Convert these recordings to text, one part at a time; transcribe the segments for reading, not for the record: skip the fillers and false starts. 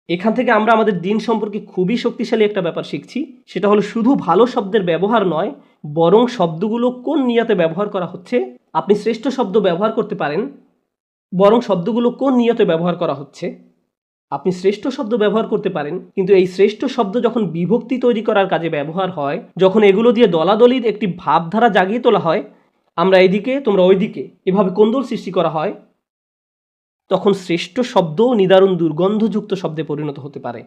এখান থেকে আমরা আমাদের দিন সম্পর্কে খুবই শক্তিশালী একটা ব্যাপার শিখছি। সেটা হলো শুধু ভালো শব্দের ব্যবহার নয়, বরং শব্দগুলো কোন নিয়তে ব্যবহার করা হচ্ছে। আপনি শ্রেষ্ঠ শব্দ ব্যবহার করতে পারেন, বরং শব্দগুলো কোন নিয়তে ব্যবহার করা হচ্ছে। আপনি শ্রেষ্ঠ শব্দ ব্যবহার করতে পারেন, কিন্তু এই শ্রেষ্ঠ শব্দ যখন বিভক্তি তৈরি করার কাজে ব্যবহার হয়, যখন এগুলো দিয়ে দলাদলির একটি ভাবধারা জাগিয়ে তোলা হয়, আমরা এইদিকে তোমরা ওইদিকে এভাবে কোন্দল সৃষ্টি করা হয়, তখন শ্রেষ্ঠ শব্দ নিদারুণ দুর্গন্ধযুক্ত শব্দে পরিণত হতে পারে।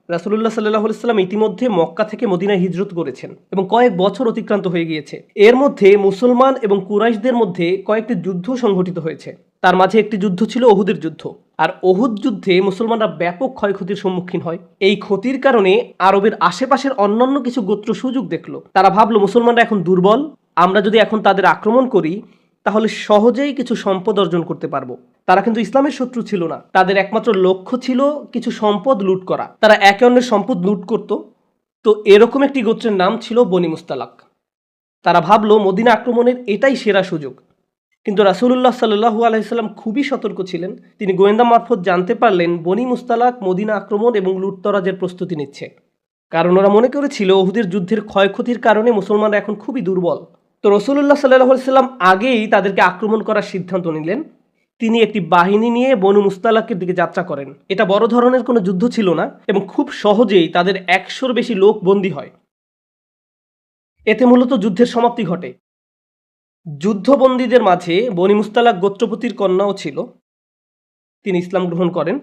রাসূলুল্লাহ সাল্লাল্লাহু আলাইহি ওয়াসাল্লাম ইতিমধ্যে মক্কা থেকে মদিনায় হিজরত করেছেন এবং কয়েক বছর অতিক্রান্ত হয়ে গিয়েছে। এর মধ্যে মুসলমান এবং কুরাইশদের মধ্যে কয়েকটি যুদ্ধ সংঘটিত হয়েছে। তার মাঝে একটি যুদ্ধ ছিল উহুদের যুদ্ধ। আর উহুদ যুদ্ধে মুসলমানরা ব্যাপক ক্ষয়ক্ষতির সম্মুখীন হয়। এই ক্ষতির কারণে আরবের আশেপাশের অন্যান্য কিছু গোত্র সুযোগ দেখলো। তারা ভাবলো মুসলমানরা এখন দুর্বল, আমরা যদি এখন তাদের আক্রমণ করি তাহলে সহজেই কিছু সম্পদ অর্জন করতে পারবো। তারা কিন্তু ইসলামের শত্রু ছিল না, তাদের একমাত্র লক্ষ্য ছিল কিছু সম্পদ লুট করা। তারা একে অন্যের সম্পদ লুট করত। তো এরকম একটি গোত্রের নাম ছিল বনি মুস্তালাক। তারা ভাবলো মদিনা আক্রমণের এটাই সেরা সুযোগ। কিন্তু রাসূলুল্লাহ সাল্লাল্লাহু আলাইহি সাল্লাম খুবই সতর্ক ছিলেন। তিনি গোয়েন্দা মারফত জানতে পারলেন বনি মুস্তালাক মদিনা আক্রমণ এবং লুটতরাজের প্রস্তুতি নিচ্ছে। কারণ ওরা মনে করেছিল উহুদের যুদ্ধের ক্ষয়ক্ষতির কারণে মুসলমানরা এখন খুবই দুর্বল। তো রাসূলুল্লাহ সাল্লাল্লাহু আলাইহি সাল্লাম আগেই তাদেরকে আক্রমণ করার সিদ্ধান্ত নিলেন। তিনি একটি বাহিনী নিয়ে বনু মুস্তালাকের দিকে যাত্রা করেন। এটা বড় ধরনের কোনো যুদ্ধ ছিল না এবং খুব সহজেই তাদের 100-র বেশি লোক বন্দী হয়। এতে মূলত যুদ্ধের সমাপ্তি ঘটে। যুদ্ধবন্দীদের মাঝে বনি মুস্তালাক গোত্রপতির কন্যাও ছিল। তিনি ইসলাম গ্রহণ করেন।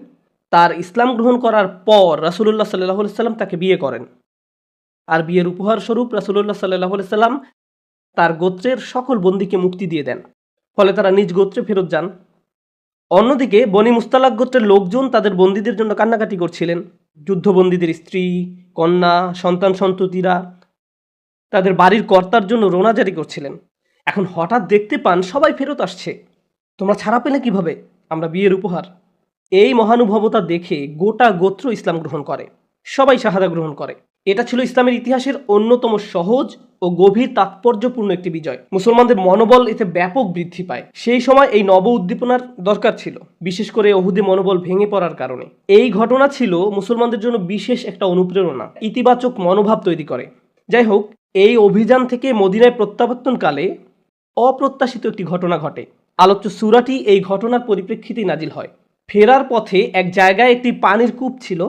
তার ইসলাম গ্রহণ করার পর রাসূলুল্লাহ সাল্লাল্লাহু আলাইহি সাল্লাম তাকে বিয়ে করেন। আর বিয়ের উপহার স্বরূপ রাসূলুল্লাহ সাল্লাল্লাহু আলাইহি সাল্লাম তার গোত্রের সকল বন্দীকে মুক্তি দিয়ে দেন। ফলে তারা নিজ গোত্রে ফেরত যান। অন্যদিকে বনি মুস্তালাক গোত্রের লোকজন তাদের বন্দীদের জন্য কান্নাকাটি করছিলেন। যুদ্ধবন্দীদের স্ত্রী, কন্যা, সন্তান সন্ততিরা তাদের বাড়ির কর্তার জন্য রোনা জারি করছিলেন। এখন হঠাৎ দেখতে পান সবাই ফেরত আসছে। তোমরা ছাড়া পেলে কিভাবে? আমরা বিয়ের উপহার। এই মহানুভবতা দেখে গোটা গোত্র ইসলাম গ্রহণ করে, সবাই শাহাদা গ্রহণ করে। এটা ছিল ইসলামের ইতিহাসের অন্যতম সহজ ও গভীর তাৎপর্যপূর্ণ একটি বিজয়। মুসলমানদের মনোবল এতে ব্যাপক বৃদ্ধি পায়। সেই সময় এই নব উদ্দীপনার দরকার ছিল, বিশেষ করে উহুদে মনোবল ভেঙে পড়ার কারণে। এই ঘটনা ছিল মুসলমানদের জন্য বিশেষ একটা অনুপ্রেরণা, ইতিবাচক মনোভাব তৈরি করে। যাই হোক, এই অভিযান থেকে মদিনায় প্রত্যাবর্তনকালে অপ্রত্যাশিত একটি ঘটনা ঘটে। আলোচ্য সূরাটি এই ঘটনার পরিপ্রেক্ষিতেই নাজিল হয়। ফেরার পথে এক জায়গায় একটি পানির কূপ ছিল।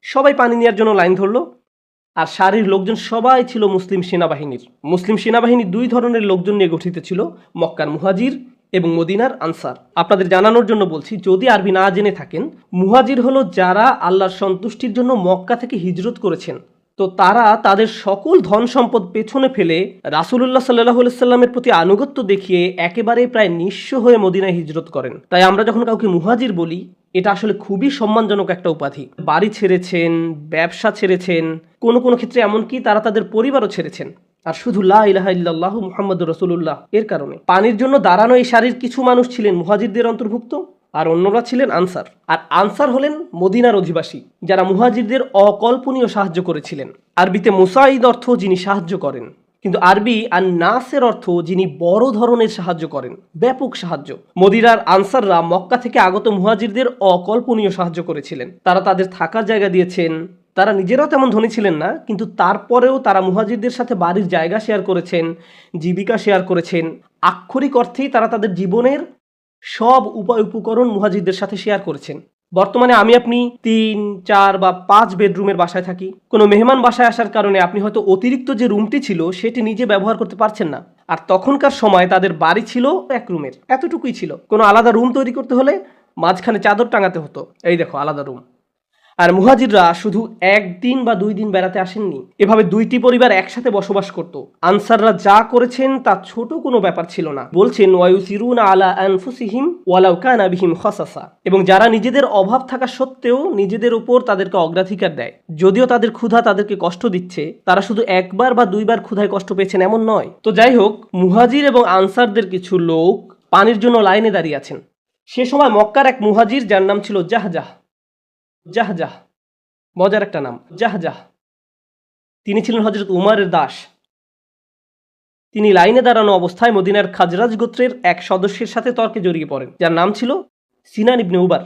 সবাই পানি নেওয়ার জন্য লাইন ধরল। আর সারির লোকজন সবাই ছিল মুসলিম সেনাবাহিনীর। মুসলিম সেনাবাহিনী দুই ধরনের লোকজন নিয়ে গঠিত ছিল, মক্কার মুহাজির এবং মদিনার আনসার। আপনাদের জানানোর জন্য বলছি, যদি আরবি না জেনে থাকেন, মুহাজির হলো যারা আল্লাহর সন্তুষ্টির জন্য মক্কা থেকে হিজরত করেছেন। তো তারা তাদের সকল ধন সম্পদ পেছনে ফেলে রাসূলুল্লাহ সাল্লাল্লাহু আলাইহি সাল্লামের প্রতি আনুগত্য দেখিয়ে একেবারে প্রায় নিঃস্ব হয়ে মদিনায় হিজরত করেন। তাই আমরা যখন কাউকে মুহাজির বলি, এটা আসলে খুবই সম্মানজনক একটা উপাধি। বাড়ি ছেড়েছেন, ব্যবসা ছেড়েছেন, কোনো কোনো ক্ষেত্রে এমনকি তারা তাদের পরিবারও ছেড়েছেন, আর শুধু লা ইলাহা ইল্লাল্লাহু মুহাম্মাদুর রাসূলুল্লাহ এর কারণে। পানির জন্য দাঁড়ানো এই সারির কিছু মানুষ ছিলেন মুহাজিরদের অন্তর্ভুক্ত, আর অন্যরা ছিলেন আনসার। আর আনসার হলেন মদিনার অধিবাসী, যারা মুহাজিরদের অকল্পনীয় সাহায্য করেছিলেন। আরবিতে মুসাইদ অর্থ যিনি সাহায্য করেন, কিন্তু আরবি আর নাসের অর্থ যিনি বড় ধরনের সাহায্য করেন, ব্যাপক সাহায্য। মদিনার আনসাররা মক্কা থেকে আগত মুহাজিরদের অকল্পনীয় সাহায্য করেছিলেন। তারা তাদের থাকার জায়গা দিয়েছেন। তারা নিজেরাও তেমন ধনী ছিলেন না, কিন্তু তারপরেও তারা মুহাজিরদের সাথে বাড়ির জায়গা শেয়ার করেছেন, জীবিকা শেয়ার করেছেন। আক্ষরিক অর্থেই তারা তাদের জীবনের সব উপায় উপকরণ মুহাজিরদের সাথে শেয়ার করেছেন। বর্তমানে আমি আপনি 3, 4 বা 5 বেডরুমের বাসায় থাকি। কোনো মেহমান বাসায় আসার কারণে আপনি হয়তো অতিরিক্ত যে রুমটি ছিল সেটি নিজে ব্যবহার করতে পারছেন না। আর তখনকার সময় তাদের বাড়ি ছিল 1 রুমের, এতটুকুই ছিল। কোনো আলাদা রুম তৈরি করতে হলে মাঝখানে চাদর টাঙাতে হতো, এই দেখো আলাদা রুম। আর মুহাজিররা শুধু 1 দিন বা 2 দিন বেড়াতে আসেননি, এভাবে 2টি পরিবার একসাথে বসবাস করত। আনসাররা যা করেছেন তা ছোট কোনো ব্যাপার ছিল না। বলছেন ওয়ায়ুসিরুনা আলা আনফুসিহিম ওয়ালাউ কানা বিহিম খাসাসা, এবং যারা নিজেদের অভাব থাকা সত্ত্বেও নিজেদের উপর তাদেরকে অগ্রাধিকার দেয়। যদিও তাদের ক্ষুধা তাদেরকে কষ্ট দিচ্ছে, তারা শুধু 1 বার বা 2 বার ক্ষুধায় কষ্ট পেয়েছেন এমন নয়। তো যাই হোক, মুহাজির এবং আনসারদের কিছু লোক পানির জন্য লাইনে দাঁড়িয়ে আছেন। সে সময় মক্কার এক মুহাজির, যার নাম ছিল জাহজাহ, মজার একটা নাম, জাহজাহ। তিনি ছিলেন হযরত উমরের দাস। তিনি লাইনে দাঁড়ানো অবস্থায় মদিনার খাজরাজ গোত্রের এক সদস্যের সাথে তর্কে জড়িয়ে পড়েন, যার নাম ছিল সিনান ইবনে উবার।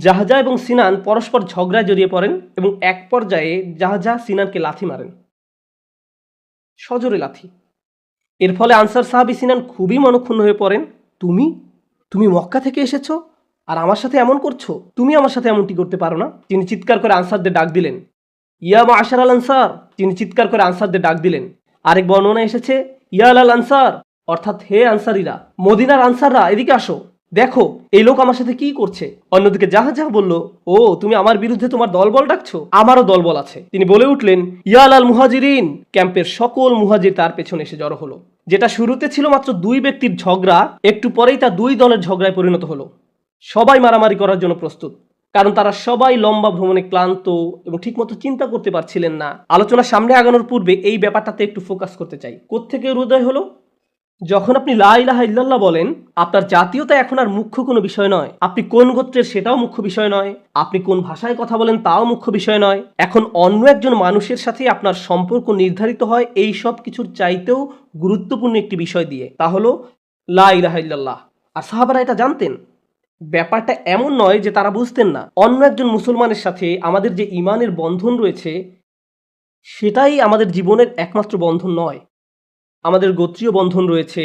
জাহজা এবং সিনান পরস্পর ঝগড়ায় জড়িয়ে পড়েন এবং এক পর্যায়ে জাহজা সিনানকে লাথি মারেন, সজোরে লাথি। এর ফলে আনসার সাহাবী সিনান খুবই মনক্ষুণ্ণ হয়ে পড়েন। তুমি তুমি মক্কা থেকে এসেছো আর আমার সাথে এমন করছো? তুমি আমার সাথে এমনটি করতে পারো না। তিনি চিৎকার করে আনসারদের ডাক দিলেন, ইয়া মাআশার আল আনসার। তিনি চিৎকার করে আনসারদের ডাক দিলেন। আরেক বর্ণনা এসেছে ইয়া আল আনসার, অর্থাৎ হে আনসারীরা, মদিনার আনসাররা, এদিকে আসো, দেখো এই লোক আমার সাথে কি করছে। অন্যদিকে জাহাজা বলল, ও তুমি আমার বিরুদ্ধে তোমার দলবল ডাকছো? আমারও দলবল আছে। তিনি বলে উঠলেন, ইয়া আল মুহাজিরিন। ক্যাম্পের সকল মুহাজির তার পেছনে এসে জড়ো হলো। যেটা শুরুতে ছিল মাত্র দুই ব্যক্তির ঝগড়া, একটু পরেই তা দুই দলের ঝগড়ায় পরিণত হলো। সবাই মারামারি করার জন্য প্রস্তুত, কারণ তারা সবাই লম্বা ভ্রমণে ক্লান্ত এবং ঠিকমতো চিন্তা করতে পারছিলেন না। আলোচনা সামনে আগানোর পূর্বে এই ব্যাপারটাতে একটু ফোকাস করতে চাই। কোত্থেকে উদয় হলো? যখন আপনি লা ইলাহা ইল্লাল্লাহ বলেন, আপনার জাতীয়তা এখন আর মুখ্য কোনো বিষয় নয়। আপনি কোন গোত্রের সেটাও মুখ্য বিষয় নয়। আপনি কোন ভাষায় কথা বলেন তাও মুখ্য বিষয় নয়। এখন অন্য একজন মানুষের সাথে আপনার সম্পর্ক নির্ধারিত হয় এই সব কিছুর চাইতেও গুরুত্বপূর্ণ একটি বিষয় দিয়ে, তা হলো লা ইলাহা ইল্লাল্লাহ। আর সাহাবারা এটা জানতেন। ব্যাপারটা এমন নয় যে তারা বুঝতেন না। অন্য একজন মুসলমানের সাথে আমাদের যে ইমানের বন্ধন রয়েছে, সেটাই আমাদের জীবনের একমাত্র বন্ধন নয়। আমাদের গোত্রীয় বন্ধন রয়েছে,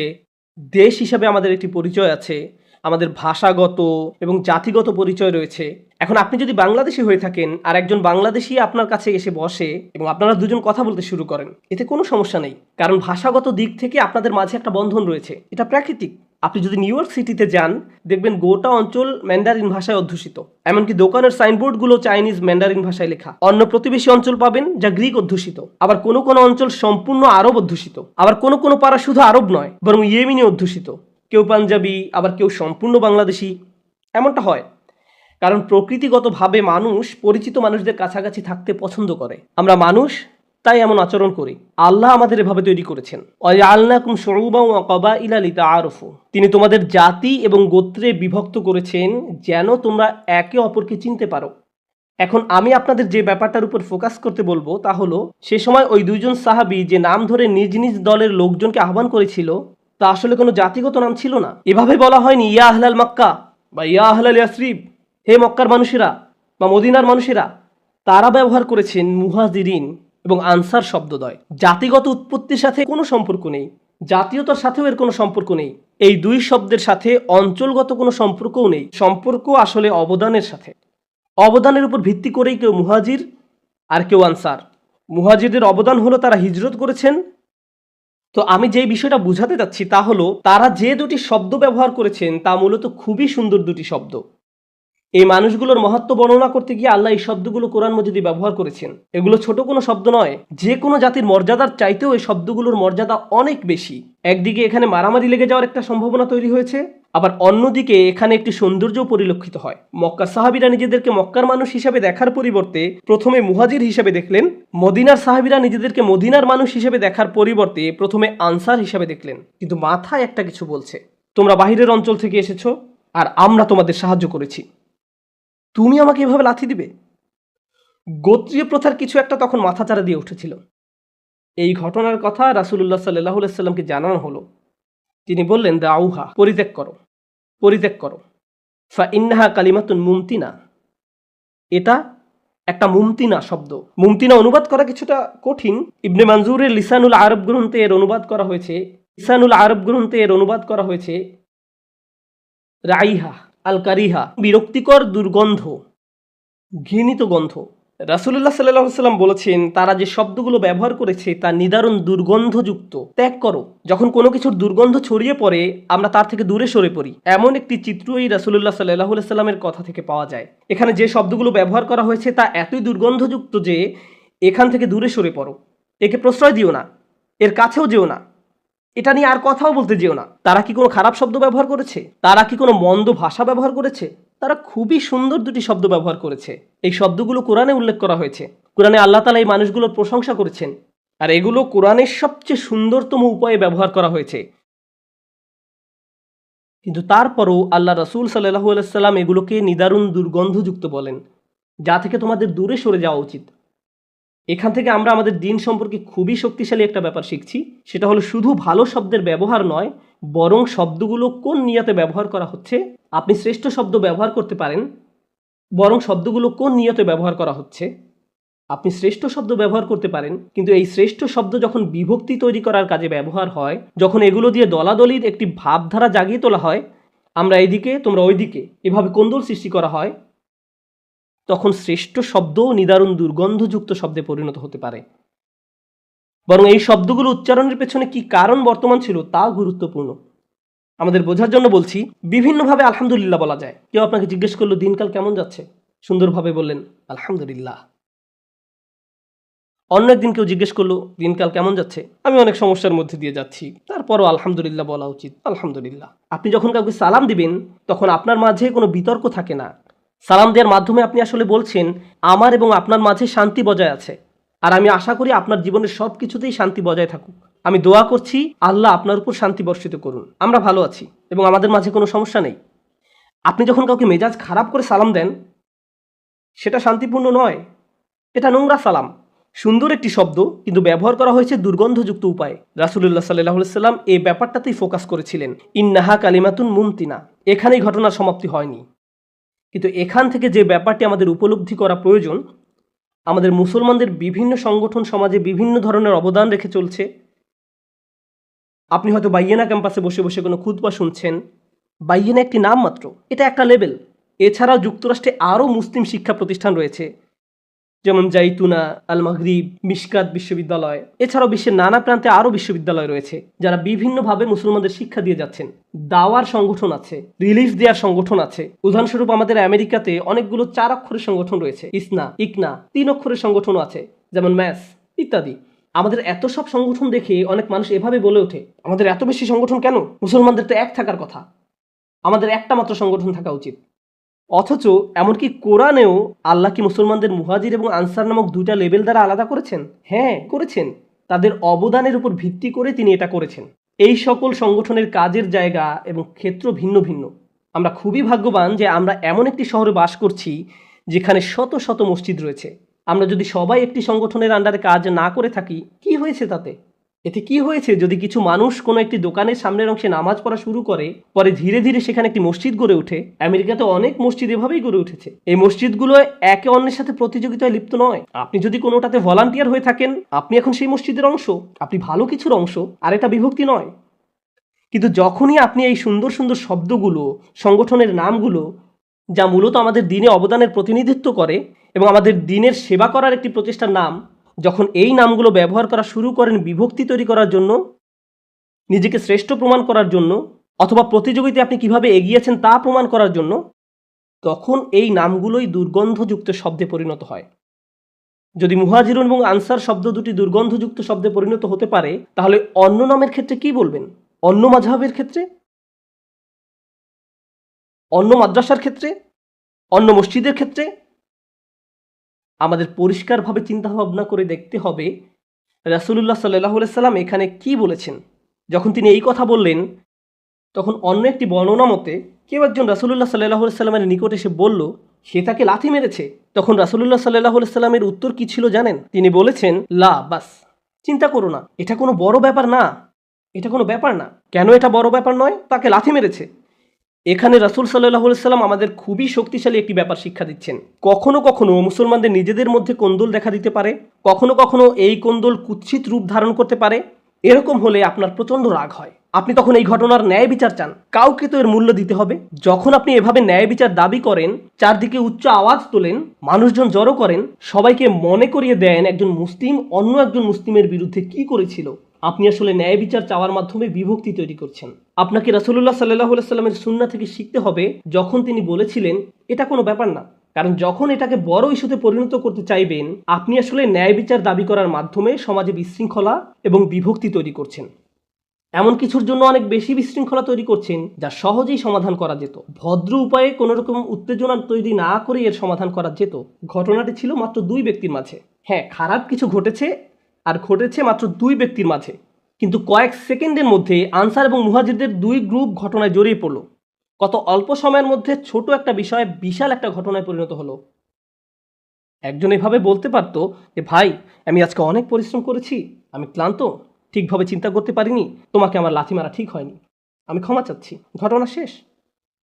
দেশ হিসাবে আমাদের একটি পরিচয় আছে, আমাদের ভাষাগত এবং জাতিগত পরিচয় রয়েছে। এখন আপনি যদি বাংলাদেশি হয়ে থাকেন আর একজন বাংলাদেশি আপনার কাছে এসে বসে এবং আপনারা দুজন কথা বলতে শুরু করেন, এতে কোনো সমস্যা নেই, কারণ ভাষাগত দিক থেকে আপনাদের মাঝে একটা বন্ধন রয়েছে। এটা প্রাকৃতিক। আপনি যদি নিউ ইয়র্ক সিটিতে যান, দেখবেন গোটা অঞ্চল ম্যান্ডারিন ভাষায় অধ্যুষিত। এমনকি দোকানের সাইনবোর্ডগুলো চাইনিজ ম্যান্ডারিন ভাষায় লেখা। অন্য প্রতিবেশী অঞ্চল পাবেন যা গ্রিক অধ্যুষিত। আবার কোনো কোনো অঞ্চল সম্পূর্ণ আরব অধ্যুষিত। আবার কোনো কোনো পাড়া শুধু আরব নয়, বরং ইয়েমেনি অধ্যুষিত। কেউ পাঞ্জাবি, আবার কেউ সম্পূর্ণ বাংলাদেশি। এমনটা হয় কারণ প্রকৃতিগতভাবে মানুষ পরিচিত মানুষদের কাছাকাছি থাকতে পছন্দ করে। আমরা মানুষ, তাই এমন আচরণ করি। আল্লাহ আমাদের এভাবে তৈরি করেছেন। ওয়াজআলনাকুম শুউবান ওয়া ক্বাবাইলা লিতাআরাফু। তিনি তোমাদের জাতি এবং গোত্রে বিভক্ত করেছেন যেন তোমরা একে অপরকে চিনতে পারো। এখন আমি আপনাদের যে ব্যাপারটার উপর ফোকাস করতে বলবো তা হলো, সে সময় ওই দুইজন সাহাবী যে নাম ধরে নিজ নিজ দলের লোকজনকে আহ্বান করেছিল, তা আসলে কোনো জাতিগত নাম ছিল না। এভাবে বলা হয়নি ইয়া আহলাল মক্কা বা ইয়া আহলাল ইয়াসরিব, হে মক্কার মানুষেরা বা মদিনার মানুষেরা। তারা ব্যবহার করেছেন মুহাজিরিন এবং আনসার শব্দদ্বয়। জাতিগত উৎপত্তির সাথে কোনো সম্পর্ক নেই, জাতীয়তার সাথেও এর কোনো সম্পর্ক নেই। এই দুই শব্দের সাথে অঞ্চলগত কোনো সম্পর্কও নেই। সম্পর্ক আসলে অবদানের সাথে। অবদানের উপর ভিত্তি করেই কেউ মুহাজির আর কেউ আনসার। মুহাজিরদের অবদান হলো তারা হিজরত করেছেন। তো আমি যে বিষয়টা বুঝাতে যাচ্ছি তা হলো, তারা যে দুটি শব্দ ব্যবহার করেছেন তা মূলত খুবই সুন্দর দুটি শব্দ। এই মানুষগুলোর মহত্ব বর্ণনা করতে গিয়ে আল্লাহ এই শব্দগুলো কোরআন মাজিদে ব্যবহার করেছেন। এগুলো ছোট কোনো শব্দ নয়। যে কোনো জাতির মর্যাদার চাইতেও এই শব্দগুলোর মর্যাদা অনেক বেশি। একদিকে এখানে মারামারি লেগে যাওয়ার একটা সম্ভাবনা তৈরি হয়েছে, আবার অন্যদিকে এখানে একটি সৌন্দর্যও পরিলক্ষিত হয়। মক্কার সাহাবীরা নিজেদেরকে মক্কার মানুষ হিসেবে দেখার পরিবর্তে প্রথমে মুহাজির হিসেবে দেখলেন। মদিনার সাহাবীরা নিজেদেরকে মদিনার মানুষ হিসেবে দেখার পরিবর্তে প্রথমে আনসার হিসেবে দেখলেন। কিন্তু মাথায় একটা কিছু বলছে, তোমরা বাহিরের অঞ্চল থেকে এসেছো আর আমরা তোমাদের সাহায্য করেছি, তুমি আমাকে এভাবে লাথি দিবে? গোত্রীয় প্রথার কিছু একটা তখন মাথাচাড়া দিয়ে উঠেছিল। এই ঘটনার কথা রাসূলুল্লাহ সাল্লাল্লাহু আলাইহি সাল্লামকে জানানো হলো। তিনি বললেন, দাউহা, পরিত্যাগ করো, পরিত্যাগ করো। ফা ইন্নাহা কালিমাতুন মুমতিনা। এটা একটা মুমতিনা শব্দ। মুমতিনা অনুবাদ করা কিছুটা কঠিন। ইবনে মানজুরের লিসানুল আরব গ্রন্থে এর অনুবাদ করা হয়েছে। লিসানুল আরব গ্রন্থে এর অনুবাদ করা হয়েছে রাইহা আল কারিহা, বিরক্তিকর দুর্গন্ধ, ঘৃণিত গন্ধ। রাসূলুল্লাহ সাল্লাল্লাহু আলাইহি সাল্লাম বলেছেন, তারা যে শব্দগুলো ব্যবহার করেছে তা নিদারুণ দুর্গন্ধযুক্ত। ত্যাগ করো। যখন কোনো কিছুর দুর্গন্ধ ছড়িয়ে পড়ে আমরা তার থেকে দূরে সরে পড়ি, এমন একটি চিত্রই রাসূলুল্লাহ সাল্লাল্লাহু আলাইহি সাল্লামের কথা থেকে পাওয়া যায়। এখানে যে শব্দগুলো ব্যবহার করা হয়েছে তা এতই দুর্গন্ধযুক্ত যে এখান থেকে দূরে সরে পড়ো, একে প্রশ্রয় দিও না, এর কাছেও যেও না, এটা নিয়ে আর কথাও বলতে যেও না। তারা কি কোনো খারাপ শব্দ ব্যবহার করেছে? তারা কি কোনো মন্দ ভাষা ব্যবহার করেছে? তারা খুবই সুন্দর দুটি শব্দ ব্যবহার করেছে। এই শব্দগুলো কোরআনে উল্লেখ করা হয়েছে। কোরআনে আল্লাহ তাআলা এই মানুষগুলোর প্রশংসা করেছেন, আর এগুলো কোরআনের সবচেয়ে সুন্দরতম উপায়ে ব্যবহার করা হয়েছে। কিন্তু তারপরও আল্লাহ রাসূল সাল্লাল্লাহু আলাইহি সাল্লাম এগুলোকে নিদারুণ দুর্গন্ধযুক্ত বলেন, যা থেকে তোমাদের দূরে সরে যাওয়া উচিত। এখান থেকে আমরা আমাদের দিন সম্পর্কে খুবই শক্তিশালী একটা ব্যাপার শিখছি। সেটা হলো শুধু ভালো শব্দের ব্যবহার নয়, বরং শব্দগুলো কোন নিয়তে ব্যবহার করা হচ্ছে। আপনি শ্রেষ্ঠ শব্দ ব্যবহার করতে পারেন, বরং শব্দগুলো কোন নিয়তে ব্যবহার করা হচ্ছে। আপনি শ্রেষ্ঠ শব্দ ব্যবহার করতে পারেন, কিন্তু এই শ্রেষ্ঠ শব্দ যখন বিভক্তি তৈরি করার কাজে ব্যবহার হয়, যখন এগুলো দিয়ে দলাদলির একটি ভাবধারা জাগিয়ে তোলা হয়, আমরা এইদিকে তোমরা ওইদিকে এভাবে কোন্দল সৃষ্টি করা হয়, তখন শ্রেষ্ঠ শব্দও নিদারুণ দুর্গন্ধযুক্ত শব্দে পরিণত হতে পারে। বরং এই শব্দগুলো উচ্চারণের পেছনে কি কারণ বর্তমান ছিল তাও গুরুত্বপূর্ণ। আমাদের বোঝার জন্য বলছি, বিভিন্নভাবে আলহামদুলিল্লাহ বলা যায়। কেউ আপনাকে জিজ্ঞেস করলো দিনকাল কেমন যাচ্ছে, সুন্দরভাবে বললেন আলহামদুলিল্লাহ। অন্য একদিন কেউ জিজ্ঞেস করলো দিনকাল কেমন যাচ্ছে, আমি অনেক সমস্যার মধ্যে দিয়ে যাচ্ছি, তারপরও আলহামদুলিল্লাহ বলা উচিত, আলহামদুলিল্লাহ। আপনি যখন কাউকে সালাম দিবেন তখন আপনার মাঝে কোনো বিতর্ক থাকে না। সালাম দেওয়ার মাধ্যমে আপনি আসলে বলছেন আমার এবং আপনার মাঝে শান্তি বজায় আছে, আর আমি আশা করি আপনার জীবনের সব কিছুতেই শান্তি বজায় থাকুক। আমি দোয়া করছি আল্লাহ আপনার উপর শান্তি বর্ষিত করুন, আমরা ভালো আছি এবং আমাদের মাঝে কোনো সমস্যা নেই। আপনি যখন কাউকে মেজাজ খারাপ করে সালাম দেন, সেটা শান্তিপূর্ণ নয়, এটা নোংরা সালাম। সুন্দর একটি শব্দ, কিন্তু ব্যবহার করা হয়েছে দুর্গন্ধযুক্ত উপায়ে। রাসূলুল্লাহ সাল্লাল্লাহু আলাইহি সাল্লাম এই ব্যাপারটাতেই ফোকাস করেছিলেন, ইন্নাহা কালিমাতুন মুমতিনা। এখানেই ঘটনার সমাপ্তি হয়নি, কিন্তু এখান থেকে যে ব্যাপারটি আমাদের উপলব্ধি করা প্রয়োজন, আমাদের মুসলমানদের বিভিন্ন সংগঠন সমাজে বিভিন্ন ধরনের অবদান রেখে চলছে। আপনি হয়তো বাইয়েনা ক্যাম্পাসে বসে বসে কোনো খুতবা শুনছেন। বাইয়েনা একটি নাম মাত্র, এটা একটা লেবেল। এছাড়াও যুক্তরাষ্ট্রে আরও মুসলিম শিক্ষা প্রতিষ্ঠান রয়েছে, যেমন জাইতুনা, আল মাগরিব, মিশকাত বিশ্ববিদ্যালয়। এছাড়াও বিশ্বের নানা প্রান্তে আরও বিশ্ববিদ্যালয় রয়েছে যারা বিভিন্নভাবে মুসলমানদের শিক্ষা দিয়ে যাচ্ছেন। দাওয়ার সংগঠন আছে, রিলিফ দেওয়ার সংগঠন আছে। উদাহরণস্বরূপ আমাদের আমেরিকাতে অনেকগুলো 4 অক্ষরের সংগঠন রয়েছে, ইসনা, ইকনা। 3 অক্ষরের সংগঠনও আছে, যেমন ম্যাস ইত্যাদি। আমাদের এত সব সংগঠন দেখে অনেক মানুষ এভাবে বলে ওঠে, আমাদের এত বেশি সংগঠন কেন? মুসলমানদের তো এক থাকার কথা, আমাদের একটা মাত্র সংগঠন থাকা উচিত। অথচ এমনকি কোরআনেও আল্লাহ কি মুসলমানদের মুহাজির এবং আনসার নামক 2টা লেবেল দ্বারা আলাদা করেছেন? হ্যাঁ, করেছেন। তাদের অবদানের উপর ভিত্তি করে তিনি এটা করেছেন। এই সকল সংগঠনের কাজের জায়গা এবং ক্ষেত্র ভিন্ন ভিন্ন। আমরা খুবই ভাগ্যবান যে আমরা এমন একটি শহরে বাস করছি যেখানে শত শত মসজিদ রয়েছে। আমরা যদি সবাই একটি সংগঠনের আন্ডারে কাজ না করে থাকি, কি হয়েছে তাতে? এতে কি হয়েছে যদি কিছু মানুষ কোনো একটি দোকানের সামনের অংশে নামাজ পড়া শুরু করে, পরে ধীরে ধীরে সেখানে একটি মসজিদ গড়ে ওঠে? আমেরিকাতে অনেক মসজিদ এভাবেই গড়ে উঠেছে। এই মসজিদগুলো একে অন্যের সাথে প্রতিযোগিতায় লিপ্ত নয়। আপনি যদি কোনোটাতে ভলান্টিয়ার হয়ে থাকেন, আপনি এখন সেই মসজিদের অংশ, আপনি ভালো কিছুর অংশ, আর এটা বিভক্তি নয়। কিন্তু যখনই আপনি এই সুন্দর সুন্দর শব্দগুলো, সংগঠনের নামগুলো, যা মূলত আমাদের দিনে অবদানের প্রতিনিধিত্ব করে এবং আমাদের দিনের সেবা করার একটি প্রচেষ্টার নাম, যখন এই নামগুলো ব্যবহার করা শুরু করেন বিভক্তি তৈরি করার জন্য, নিজেকে শ্রেষ্ঠ প্রমাণ করার জন্য, অথবা প্রতিযোগিতায় আপনি কিভাবে এগিয়েছেন তা প্রমাণ করার জন্য, তখন এই নামগুলোই দুর্গন্ধযুক্ত শব্দে পরিণত হয়। যদি মুহাজিরুন এবং আনসার শব্দ দুটি দুর্গন্ধযুক্ত শব্দে পরিণত হতে পারে, তাহলে অন্য নামের ক্ষেত্রে কি বলবেন? অন্য মাযহাবের ক্ষেত্রে, অন্য মাদ্রাসার ক্ষেত্রে, অন্য মসজিদের ক্ষেত্রে? আমাদের পরিষ্কারভাবে চিন্তা ভাবনা করে দেখতে হবে রাসূলুল্লাহ সাল্লাল্লাহু আলাইহি সাল্লাম এখানে কি বলেছেন। যখন তিনি এই কথা বললেন, তখন অন্য একটি বর্ণনা মতে কেউ একজন রাসূলুল্লাহ সাল্লাল্লাহু আলাইহি সাল্লামের নিকট এসে বলল সে তাকে লাথি মেরেছে। তখন রাসূলুল্লাহ সাল্লাল্লাহু আলাইহি সাল্লামের উত্তর কি ছিল জানেন? তিনি বলেছেন, লা বাস, চিন্তা করো না, এটা কোনো বড় ব্যাপার না, এটা কোনো ব্যাপার না। কেন এটা বড় ব্যাপার নয়? তাকে লাথি মেরেছে। এখানে রাসূল সাল্লাল্লাহু আলাইহি সাল্লাম আমাদের খুবই শক্তিশালী একটি ব্যাপার শিক্ষা দিচ্ছেন। কখনো কখনো মুসলমানদের নিজেদের মধ্যে কোন্দল দেখা দিতে পারে, কখনো কখনো এই কোন্দল কুৎসিত রূপ ধারণ করতে পারে। এরকম হলে আপনার প্রচণ্ড রাগ হয়, আপনি তখন এই ঘটনার ন্যায় বিচার চান। কাউকে তো এর মূল্য দিতে হবে। যখন আপনি এভাবে ন্যায় বিচার দাবি করেন, চারদিকে উচ্চ আওয়াজ তোলেন, মানুষজন জড়ো করেন, সবাইকে মনে করিয়ে দেন একজন মুসলিম অন্য একজন মুসলিমের বিরুদ্ধে কি করেছিল, আপনি আসলে ন্যায় বিচার চাওয়ার মাধ্যমে বিভক্তি তৈরি করছেন। আপনাকে রাসূলুল্লাহ সাল্লাল্লাহু আলাইহি সাল্লামের সুন্নাহ থেকে শিখতে হবে যখন তিনি বলেছিলেন এটা কোনো ব্যাপার না। কারণ যখন এটাকে বড় ইস্যুতে পরিণত করতে চাইবেন, আপনি আসলে ন্যায় বিচার দাবি করার মাধ্যমে সমাজে বিশৃঙ্খলা এবং বিভক্তি তৈরি করছেন। এমন কিছুর জন্য অনেক বেশি বিশৃঙ্খলা তৈরি করছেন যা সহজেই সমাধান করা যেত। ভদ্র উপায়ে কোনো রকম উত্তেজনা তৈরি না করে এর সমাধান করা যেত। ঘটনাটি ছিল মাত্র 2 ব্যক্তির মাঝে। হ্যাঁ, খারাপ কিছু ঘটেছে, আর ঘটেছে মাত্র 2 ব্যক্তির মাঝে। কিন্তু কয়েক সেকেন্ডের মধ্যে আনসার এবং মুহাজিরদের 2 গ্রুপ ঘটনায় জড়িয়ে পড়ল। কত অল্প সময়ের মধ্যে ছোট একটা বিষয় বিশাল একটা ঘটনায় পরিণত হলো। একজন এভাবে বলতে পারতো যে ভাই, আমি আজকে অনেক পরিশ্রম করেছি, আমি ক্লান্ত, ঠিকভাবে চিন্তা করতে পারিনি, তোমাকে আমার লাথি মারা ঠিক হয়নি, আমি ক্ষমা চাচ্ছি, ঘটনা শেষ।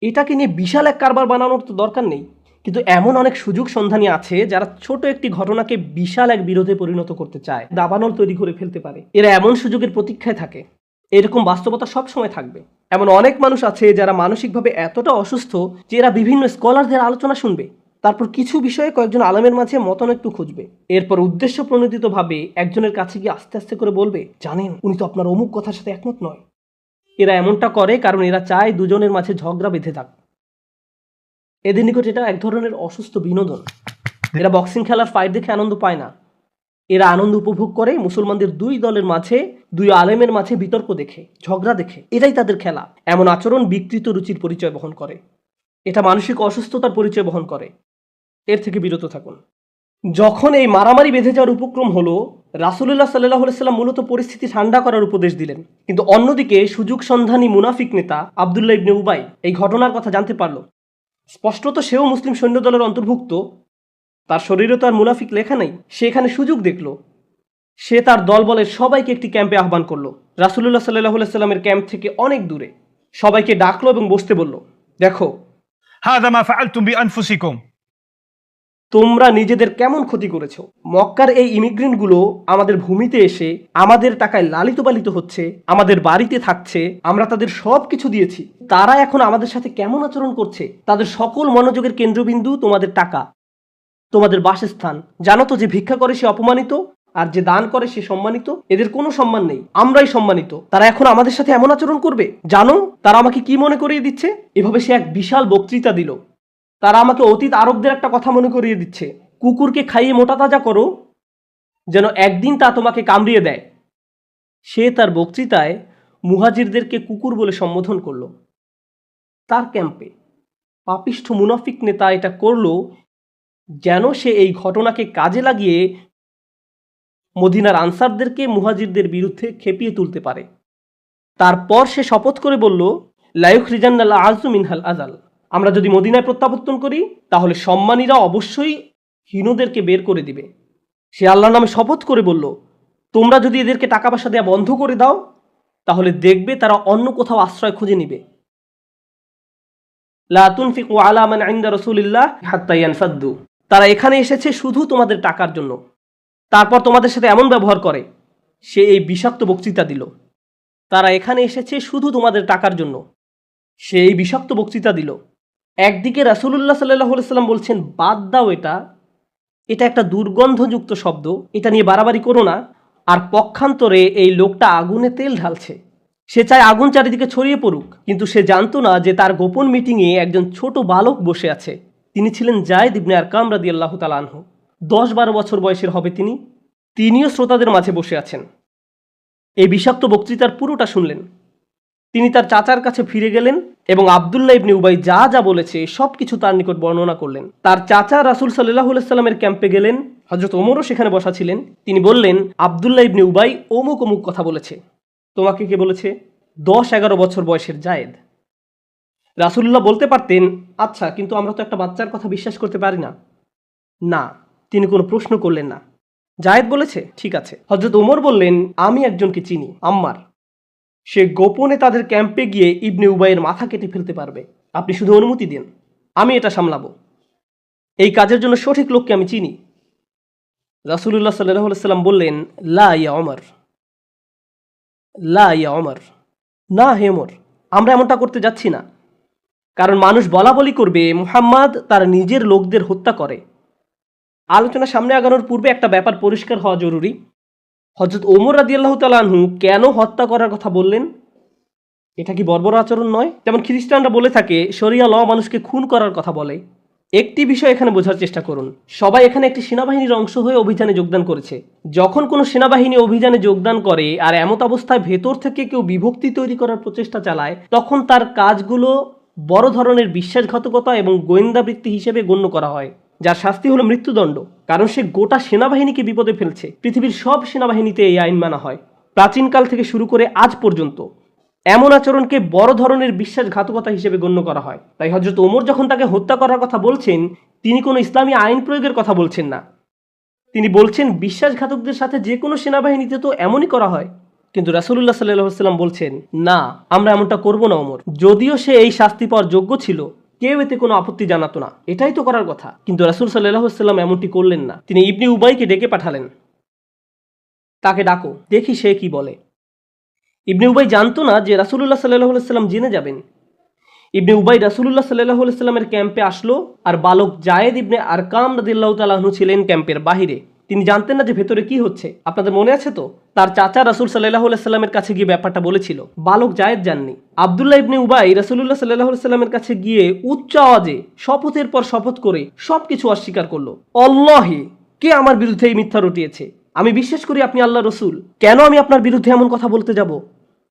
এটাকে নিয়ে বিশাল এক কারবার বানানোর তো দরকার নেই। কিন্তু এমন অনেক সুযোগ সন্ধানী আছে যারা ছোট একটি ঘটনাকে বিশাল এক বিরোধে পরিণত করতে চায়, দাবানল তৈরি করে ফেলতে পারে। এরা এমন সুযোগের প্রতীক্ষায় থাকে। এরকম বাস্তবতা সব সময় থাকবে। এমন অনেক মানুষ আছে যারা মানসিকভাবে এতটা অসুস্থ যে এরা বিভিন্ন স্কলারদের আলোচনা শুনবে, তারপর কিছু বিষয়ে কয়েকজন আলেমের মাঝে মতানৈক্য খুঁজবে, এরপর উদ্দেশ্য প্রণোদিতভাবে একজনের কাছে গিয়ে আস্তে আস্তে করে বলবে, জানেন উনি তো আপনার অমুক কথার সাথে একমত নয়। এরা এমনটা করে কারণ এরা চায় দুজনের মাঝে ঝগড়া বেঁধে থাক। এদের নিকট এটা এক ধরনের অসুস্থ বিনোদন। এরা বক্সিং খেলার ফাইট দেখে আনন্দ পায় না। এরা আনন্দ উপভোগ করে মুসলমানদের দুই দলের মাঝে, দুই আলেমের মাঝে বিতর্ক দেখে, ঝগড়া দেখে। এটাই তাদের খেলা। এমন আচরণ বিকৃত রুচির পরিচয় বহন করে। এটা মানসিক অসুস্থতার পরিচয় বহন করে। এর থেকে বিরত থাকুন। যখন এই মারামারি বেঁধে যাওয়ার উপক্রম হলো, রাসূলুল্লাহ সাল্লাল্লাহু আলাইহি ওয়াসাল্লাম মূলত পরিস্থিতি ঠান্ডা করার উপদেশ দিলেন। কিন্তু অন্যদিকে সুযোগ সন্ধানী মুনাফিক নেতা আব্দুল্লাহ ইবনে উবাই এই ঘটনার কথা জানতে পারল। স্পষ্টত সেও মুসলিম সৈন্য দলের অন্তর্ভুক্ত, তার শরীরে তো আর মুনাফিক লেখা নেই। সে এখানে সুযোগ দেখল। সে তার দলবলের সবাইকে একটি ক্যাম্পে আহ্বান করলো, রাসূলুল্লাহ সাল্লাল্লাহু আলাইহি ওয়াসাল্লামের ক্যাম্প থেকে অনেক দূরে। সবাইকে ডাকলো এবং বসতে বলল, দেখো هذا ما فعلتم بأنفسكم তোমরা নিজেদের কেমন ক্ষতি করেছো। মক্কার এই ইমিগ্রেন্টগুলো আমাদের ভূমিতে এসে আমাদের টাকায় লালিত পালিত হচ্ছে, আমাদের বাড়িতে থাকছে, আমরা তাদের সব কিছু দিয়েছি। তারা এখন আমাদের সাথে কেমন আচরণ করছে। তাদের সকল মনোযোগের কেন্দ্রবিন্দু তোমাদের টাকা, তোমাদের বাসস্থান। জানো তো যে ভিক্ষা করে সে অপমানিত, আর যে দান করে সে সম্মানিত। এদের কোনো সম্মান নেই, আমরাই সম্মানিত। তারা এখন আমাদের সাথে এমন আচরণ করবে। জানো তারা আমাকে কি মনে করিয়ে দিচ্ছে। এভাবে সে এক বিশাল বক্তৃতা দিল। তারা আমাকে অতীত আরবদের একটা কথা মনে করিয়ে দিচ্ছে, কুকুরকে খাইয়ে মোটা তাজা করো যেন একদিন তা তোমাকে কামড়িয়ে দেয়। সে তার বক্তৃতায় মুহাজিরদেরকে কুকুর বলে সম্বোধন করলো। তার ক্যাম্পে পাপিষ্ঠ মুনাফিক নেতা এটা করলো যেন সে এই ঘটনাকে কাজে লাগিয়ে মদিনার আনসারদেরকে মুহাজিরদের বিরুদ্ধে খেপিয়ে তুলতে পারে। তারপর সে শপথ করে বলল, লায়ুখরিজান্নাল আযু মিনহাল আযাল, আমরা যদি মদিনায় প্রত্যাবর্তন করি তাহলে সম্মানীরা অবশ্যই হীনদেরকে বের করে দিবে। সে আল্লাহর নামে শপথ করে বলল, তোমরা যদি এদেরকে টাকা পয়সা দেওয়া বন্ধ করে দাও তাহলে দেখবে তারা অন্য কোথাও আশ্রয় খুঁজে নিবে। লা তুনফিকু আলা মান ইনদা রাসূলিল্লাহ হাত্তা ইয়ানফাদ্দু, তারা এখানে এসেছে শুধু তোমাদের টাকার জন্য। তারপর তোমাদের সাথে এমন ব্যবহার করে। সে এই বিষাক্ত বক্তৃতা দিল, তারা এখানে এসেছে শুধু তোমাদের টাকার জন্য। সে এই বিষাক্ত বক্তৃতা দিল। একদিকে রাসূলুল্লাহ সাল্লাল্লাহু আলাইহি ওয়াসাল্লাম বলছেন, বাদ দাও, এটা একটা দুর্গন্ধযুক্ত শব্দ, এটা নিয়ে বাড়াবাড়ি করো না। আর পক্ষান্তরে এই লোকটা আগুনে তেল ঢালছে। সে চায় আগুন চারিদিকে ছড়িয়ে পড়ুক, কিন্তু সে জানতো না যে তার গোপন মিটিংয়ে একজন ছোট বালক বসে আছে। তিনি ছিলেন যায়েদ ইবনে আরকাম রাদিয়াল্লাহু তাআলা আনহু। 10-12 বছর বয়সের হবে তিনিও শ্রোতাদের মাঝে বসে আছেন। এই বিষাক্ত বক্তৃতার পুরোটা শুনলেন। তিনি তার চাচার কাছে ফিরে গেলেন এবং আব্দুল্লাহ ইবনে উবাই যা যা বলেছে সবকিছু তার নিকট বর্ণনা করলেন। তার চাচা রাসূল সাল্লাল্লাহু আলাইহি সাল্লামের ক্যাম্পে গেলেন। হযরত ওমরও সেখানে বসা ছিলেন। তিনি বললেন, আব্দুল্লাহ ইবনে উবাই অমুক অমুক কথা বলেছে। তোমাকে কে বলেছে? 10-11 বছর বয়সের জায়েদ। রাসূলুল্লাহ বলতে পারতেন, আচ্ছা, কিন্তু আমরা তো একটা বাচ্চার কথা বিশ্বাস করতে পারি না। না, তিনি কোনো প্রশ্ন করলেন না। জায়েদ বলেছে, ঠিক আছে। হযরত ওমর বললেন, আমি একজনকে চিনি, আম্মার। সে গোপনে তাদের ক্যাম্পে গিয়ে ইবনে উবাইয়ের মাথা কেটে ফেলতে পারবে। আপনি শুধু অনুমতি দিন, আমি এটা সামলাবো। এই কাজের জন্য সঠিক লোককে আমি চিনি। রাসূলুল্লাহ সাল্লাল্লাহু আলাইহি সাল্লাম বললেন, লা ইয়া ওমর, লা ইয়া ওমর, না হে ওমর, আমরা এমনটা করতে যাচ্ছি না। কারণ মানুষ বলা বলি করবে মুহাম্মদ তার নিজের লোকদের হত্যা করে। আলোচনা সামনে আগানোর পূর্বে একটা ব্যাপার পরিষ্কার হওয়া জরুরি। হযরত ওমর রাদিয়াল্লাহু তাআলা আনহু কেন হত্যা করার কথা বললেন? এটা কি বর্বর আচরণ নয়? যেমন খ্রিস্টানরা বলে থাকে শরিয়া ল মানুষকে খুন করার কথা বলে। একটি বিষয় এখানে বোঝার চেষ্টা করুন। সবাই এখানে একটি সেনাবাহিনীর অংশ হয়ে অভিযানে যোগদান করেছে। যখন কোনো সেনাবাহিনী অভিযানে যোগদান করে আর এমত অবস্থায় ভেতর থেকে কেউ বিভক্তি তৈরি করার প্রচেষ্টা চালায়, তখন তার কাজগুলো বড় ধরনের বিশ্বাসঘাতকতা এবং গোয়েন্দাবৃত্তি হিসেবে গণ্য করা হয়, যার শাস্তি হলো মৃত্যুদণ্ড। কারণ সে গোটা সেনাবাহিনীকে বিপদে ফেলছে। পৃথিবীর সব সেনাবাহিনীতে এই আইন মানা হয়, প্রাচীনকাল থেকে শুরু করে আজ পর্যন্ত। এমন আচরণকে বড় ধরনের বিশ্বাসঘাতকতা হিসেবে গণ্য করা হয়। তাই হযরত ওমর যখন তাকে হত্যা করার কথা বলছেন, তিনি কোনো ইসলামী আইন প্রয়োগের কথা বলছেন না। তিনি বলছেন বিশ্বাসঘাতকদের সাথে যে কোনো সেনাবাহিনীতে তো এমনই করা হয়। কিন্তু রাসূলুল্লাহ সাল্লাল্লাহু আলাইহি ওয়াসাল্লাম বলছেন, না, আমরা এমনটা করব না ওমর। যদিও সে এই শাস্তি পাওয়ার যোগ্য ছিল, কেউ এতে কোনো আপত্তি জানাতো না, এটাই তো করার কথা। কিন্তু রাসূল সাল্লাল্লাহু আলাইহি ওয়াসাল্লাম এমনটি করলেন না। তিনি ইবনে উবাইকে ডেকে পাঠালেন, তাকে ডাকো, দেখি সে কি বলে। ইবনে উবাই জানতো না যে রাসূলুল্লাহ সাল্লাল্লাহু আলাইহি ওয়াসাল্লাম জেনে যাবেন। ইবনে উবাই রাসূলুল্লাহ সাল্লাল্লাহু আলাইহি ওয়াসাল্লামের ক্যাম্পে আসলো, আর বালক জায়েদ ইবনে আরকাম রাদিয়াল্লাহু তাআলা আনহু ছিলেন ক্যাম্পের বাহিরে। তিনি জানতেন না যে ভেতরে কি হচ্ছে। আপনাদের মনে আছে তো, তার চাচা রাসূল সাল্লাল্লাহু আলাইহি ওয়াসাল্লামের কাছে গিয়ে ব্যাপারটা বলেছিল, বালক জায়েদ জাননি। আব্দুল্লাহ ইবনে উবাই রাসূলুল্লাহ সাল্লাল্লাহু আলাইহি ওয়াসাল্লামের কাছে গিয়ে উচ্চ আওয়াজে শপথের পর শপথ করে সবকিছু অস্বীকার করলো। আল্লাহি, কে আমার বিরুদ্ধে এই মিথ্যা রটিয়েছে? আমি বিশ্বাস করি আপনি আল্লাহ রসুল। কেন আমি আপনার বিরুদ্ধে এমন কথা বলতে যাব?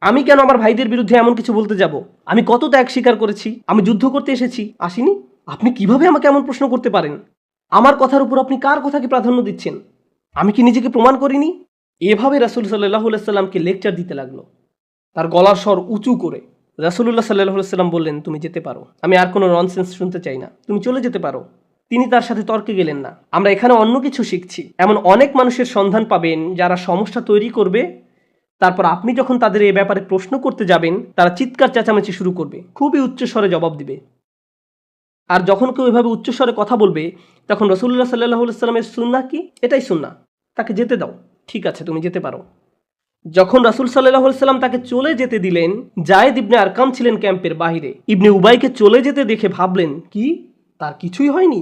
আমি কেন আমার ভাইদের বিরুদ্ধে এমন কিছু বলতে যাব? আমি কত ত্যাগ স্বীকার করেছি, আমি যুদ্ধ করতে এসেছি, আসিনি। আপনি কিভাবে আমাকে এমন প্রশ্ন করতে পারেন? আমার কথার উপর আপনি কার কথাকে প্রাধান্য দিচ্ছেন? আমি কি নিজেকে প্রমাণ করিনি? এভাবে রাসূল সাল্লাল্লাহু আলাইহি সাল্লামকে লেকচার দিতে লাগলো, তার গলার স্বর উঁচু করে। রাসূলুল্লাহ সাল্লাল্লাহু আলাইহি সাল্লাম বললেন, তুমি যেতে পারো, আমি আর কোনো ননসেন্স শুনতে চাই না, তুমি চলে যেতে পারো। তিনি তার সাথে তর্কে গেলেন না। আমরা এখানে অন্য কিছু শিখছি। এমন অনেক মানুষের সন্ধান পাবেন যারা সমস্যা তৈরি করবে, তারপর আপনি যখন তাদের এই ব্যাপারে প্রশ্ন করতে যাবেন, তারা চিৎকার চেঁচামেচি শুরু করবে, খুবই উচ্চস্বরে জবাব দিবে। আর যখন কেউ এভাবে উচ্চস্বরে কথা বলবে, তখন রাসূলুল্লাহ সাল্লাল্লাহু আলাইহি সাল্লামের সুন্নাহ কি? এটাই সুন্নাহ, তাকে যেতে দাও, ঠিক আছে তুমি যেতে পারো। যখন রাসূল সাল্লাল্লাহু আলাইহি সাল্লাম তাকে চলে যেতে দিলেন, জায়েদ ইবনে আরকাম ছিলেন ক্যাম্পের বাহিরে। ইবনে উবাইকে চলে যেতে দেখে ভাবলেন, কি তার কিছুই হয়নি?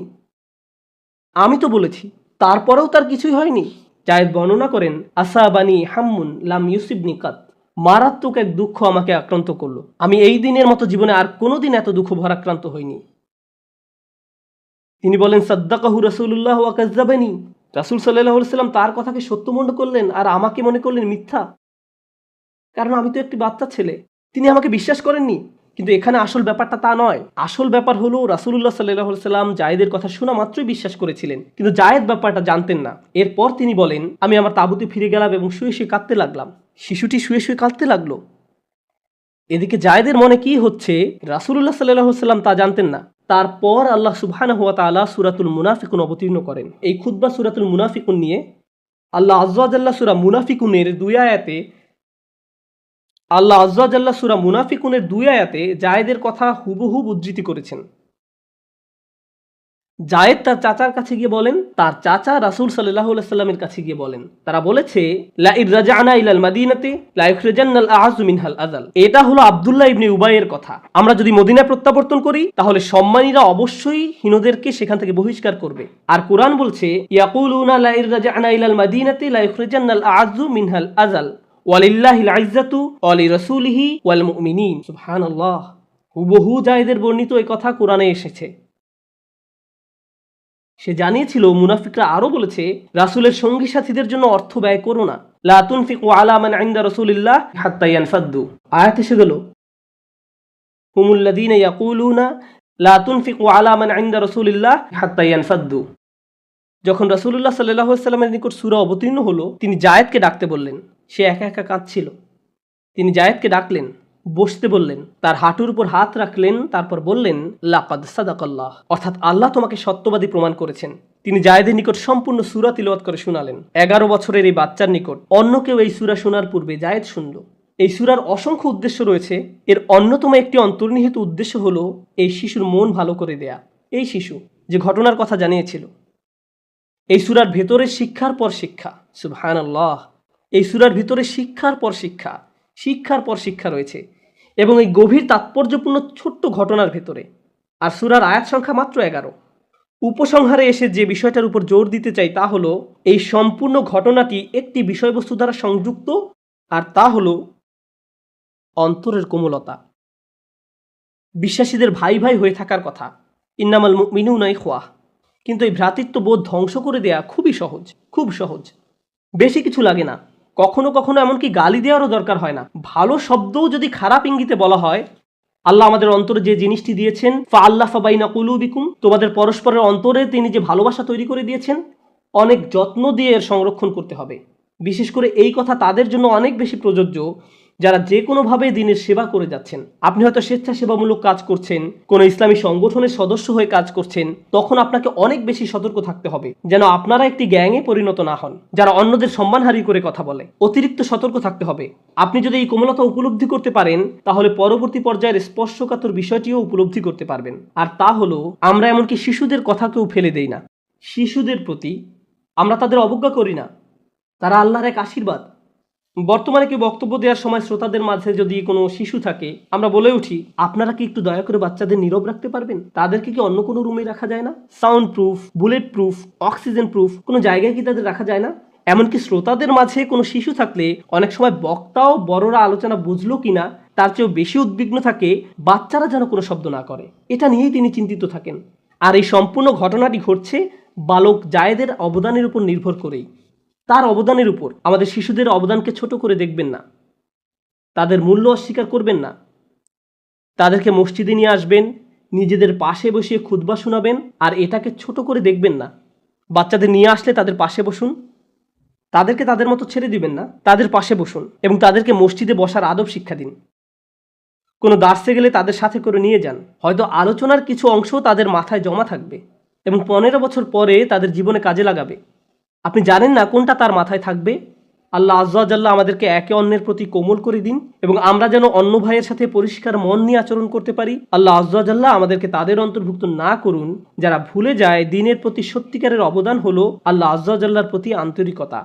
আমি তো বলেছি, তারপরেও তার কিছুই হয়নি। জায়েদ বর্ণনা করেন, আসাবানি হাম্মুন লাম ইউসিবনি কাত, মারাত্মক এক দুঃখ আমাকে আক্রান্ত করলো। আমি এই দিনের মতো জীবনে আর কোনোদিন এত দুঃখ ভরাক্রান্ত হইনি। তিনি বলেন, সাদ্দাকাহু রাসূলুল্লাহ ওয়া কাযযাবানি, রাসূল সাল্লাল্লাহু আলাইহি সাল্লাম তার কথাকে সত্য মনে করলেন আর আমাকে মনে করলেন মিথ্যা। কারণ আমি তো একটি বাচ্চা ছেলে, তিনি আমাকে বিশ্বাস করেননি। কিন্তু এখানে আসল ব্যাপারটা তা নয়। আসল ব্যাপার হলো রাসূলুল্লাহ সাল্লাল্লাহু আলাইহি সাল্লাম জায়েদের কথা শোনা মাত্রই বিশ্বাস করেছিলেন, কিন্তু জায়েদ ব্যাপারটা জানতেন না। এরপর তিনি বলেন, আমি আমার তাঁবুতে ফিরে গেলাম এবং শুয়ে শুয়ে কাঁদতে লাগলাম। শিশুটি শুয়ে শুয়ে কাঁদতে লাগলো। এদিকে জায়েদের মনে কি হচ্ছে রাসূলুল্লাহ সাল্লাল্লাহু আলাইহি সাল্লাম তা জানতেন না। তারপর আল্লাহ সুবহানাহু ওয়া তাআলা সূরাতুল মুনাফিকুন অবতীর্ণ করেন। এই খুতবা সূরাতুল মুনাফিকুন নিয়ে আল্লাহ আযজা ওয়া জাল্লা সূরা মুনাফিকুনের 2 আয়াতে সূরা মুনাফিকুনের 2 আয়াতে জায়েদের কথা হুবহু উদ্ধৃতি করেছেন। জায়েদ তার চাচার কাছে গিয়ে বলেন, তার চাচা রাসূল সাল্লাল্লাহু আলাইহি সাল্লামের কাছে গিয়ে বলেন, তারা বলেছে, লা ইর রাজা'না ইলাল মাদিনাতি লা ইখরিজান্নাল আ'আযু মিনহাল আযাল। এটা হলো আব্দুল্লাহ ইবনে উবাইয়ের কথা। আমরা যদি মদিনায় প্রত্যাবর্তন করি, তাহলে সম্মানীরা অবশ্যই হীনদেরকে সেখান থেকে বহিষ্কার করবে। আর কুরআন বলছে, ইয়াকুলুনা লা ইর রাজা'না ইলাল মাদিনাতি লা ইখরিজান্নাল আ'আযু মিনহাল আযাল ওয়ালিল্লাহিল ইজ্জাতু ওয়া লিরাসূলিহি ওয়াল মুমিনিন। সুবহানাল্লাহ, হুবহু জায়েদের বর্ণিত এই কথা কুরআনে এসেছে। সে জানিয়েছিল, মুনাফিকরা আরো বলেছে, রাসূলের সঙ্গী সাথীদের জন্য অর্থ ব্যয় করো না। লা তুনফিকু আলা মান ইনদা রাসূলিল্লাহ হাত্তা ইয়ানফাদ্দু। আয়াত এসে গেল, হুমুল্লাযীনা ইয়াকুলুনা লা তুনফিকু আলা মান ইনদা রাসূলিল্লাহ হাত্তা ইয়ানফাদ্দু। যখন রাসূলুল্লাহ সাল্লাল্লাহু আলাইহি ওয়াসাল্লামের নিকট সূরা অবতীর্ণ হলো, তিনি জায়েদকে ডাকতে বললেন। সে একা একা কাঁদছিল। তিনি জায়েদকে ডাকলেন, বসতে বললেন, তার হাঁটুর উপর হাত রাখলেন, তারপর বললেন, লাকাদ সাদাকাল্লাহ, অর্থাৎ আল্লাহ তোমাকে সত্যবাদী প্রমাণ করেছেন। তিনি জায়েদের নিকট সম্পূর্ণ সূরা তিলাওয়াত করে শোনালেন। 11 বছরের এই বাচ্চার নিকট অন্য কেউ এই সূরা শোনার পূর্বে জায়েদ শুনল। এই সূরার অসংখ্য উদ্দেশ্য রয়েছে। এর অন্যতম একটি অন্তর্নিহিত উদ্দেশ্য হলো এই শিশুর মন ভালো করে দেয়া। এই শিশু যে ঘটনার কথা জানিয়েছিল, এই সূরার ভেতরে শিক্ষার পর শিক্ষা। সুবহানাল্লাহ, এই সূরার ভিতরে শিক্ষার পর শিক্ষা, শিক্ষার পর শিক্ষা রয়েছে, এবং এই গভীর তাৎপর্যপূর্ণ ছোট্ট ঘটনার ভেতরে। আর সূরার আয়াত সংখ্যা মাত্র 11। উপসংহারে এসে যে বিষয়টার উপর জোর দিতে চাই তা হলো, এই সম্পূর্ণ ঘটনাটি একটি বিষয়বস্তু দ্বারা সংযুক্ত, আর তা হলো অন্তরের কোমলতা। বিশ্বাসীদের ভাই ভাই হয়ে থাকার কথা, ইন্নামাল মুমিনুনা ইখওয়াহ। কিন্তু এই ভ্রাতৃত্ববোধ ধ্বংস করে দেয়া খুবই সহজ, খুব সহজ। বেশি কিছু লাগে না। কখনো কখনো এমনকি গালি দেওয়ারও দরকার হয় না। ভালো শব্দও যদি খারাপ ইঙ্গিতে বলা হয়, আল্লাহ আমাদের অন্তরে যে জিনিসটি দিয়েছেন, ফাআল্লাফা বাইনা কুলুবিকুম, তোমাদের পরস্পরের অন্তরে তিনি যে ভালোবাসা তৈরি করে দিয়েছেন, অনেক যত্ন দিয়ে এর সংরক্ষণ করতে হবে। বিশেষ করে এই কথা তাদের জন্য অনেক বেশি প্রযোজ্য যারা যে কোনোভাবে দিনের সেবা করে যাচ্ছেন। আপনি হয়তো স্বেচ্ছাসেবামূলক কাজ করছেন, কোনো ইসলামী সংগঠনের সদস্য হয়ে কাজ করছেন, তখন আপনাকে অনেক বেশি সতর্ক থাকতে হবে যেন আপনারা একটি গ্যাংয়ে পরিণত না হন যারা অন্যদের সম্মানহানি করে কথা বলে। অতিরিক্ত সতর্ক থাকতে হবে। আপনি যদি এই কোমলতা উপলব্ধি করতে পারেন তাহলে পরবর্তী পর্যায়ের স্পর্শকাতর বিষয়টিও উপলব্ধি করতে পারবেন। আর তা হলো, আমরা এমনকি শিশুদের কথাকেও ফেলে দেই না। শিশুদের প্রতি আমরা তাদের অবজ্ঞা করি না, তারা আল্লাহর এক আশীর্বাদ। বর্তমানে কেউ বক্তব্য দেওয়ার সময় শ্রোতাদের মাঝে যদি কোনো শিশু থাকে, আমরা বলে উঠি, আপনারা কি একটু দয়া করে বাচ্চাদের নীরব রাখতে পারবেন? তাদেরকে কি অন্য কোনো রুমে রাখা যায় না? Sound proof, bullet proof, oxygen proof কোনো জায়গায় কি তাদের রাখা যায় না? এমনকি শ্রোতাদের মাঝে কোনো শিশু থাকলে অনেক সময় বক্তাও বড়রা আলোচনা বুঝলো কিনা তার চেয়েও বেশি উদ্বিগ্ন থাকে বাচ্চারা যেন কোনো শব্দ না করে। এটা নিয়েই তিনি চিন্তিত থাকেন। আর এই সম্পূর্ণ ঘটনাটি ঘটছে বালক জায়েদের অবদানের উপর নির্ভর করেই। তার অবদানের উপর আমাদের শিশুদের অবদানকে ছোট করে দেখবেন না, তাদের মূল্য অস্বীকার করবেন না। তাদেরকে মসজিদে নিয়ে আসবেন, নিজেদের পাশে বসিয়ে খুতবা শোনাবেন, আর এটাকে ছোট করে দেখবেন না। বাচ্চাদের নিয়ে আসলে তাদের পাশে বসুন, তাদেরকে তাদের মতো ছেড়ে দিবেন না, তাদের পাশে বসুন এবং তাদেরকে মসজিদে বসার আদব শিক্ষা দিন। কোনো দার্সে গেলে তাদের সাথে করে নিয়ে যান। হয়তো আলোচনার কিছু অংশ তাদের মাথায় জমা থাকবে এবং 15 বছর পরে তাদের জীবনে কাজে লাগাবে। আপনি জানেন না কোনটা তার মাথায় থাকবে। আল্লাহ আজ্জা ওয়া জাল্লা আমাদেরকে একে অন্যের প্রতি কোমল করে দিন এবং আমরা যেন অন্য ভাইয়ের সাথে পরিষ্কার মন নিয়ে আচরণ করতে পারি। আল্লাহ আজ্জা ওয়া জাল্লা আমাদেরকে তাদের অন্তর্ভুক্ত না করুন যারা ভুলে যায় দিনের প্রতি সত্যিকারের অবদান হলো আল্লাহ আজ্জা ওয়া জাল্লার প্রতি আন্তরিকতা।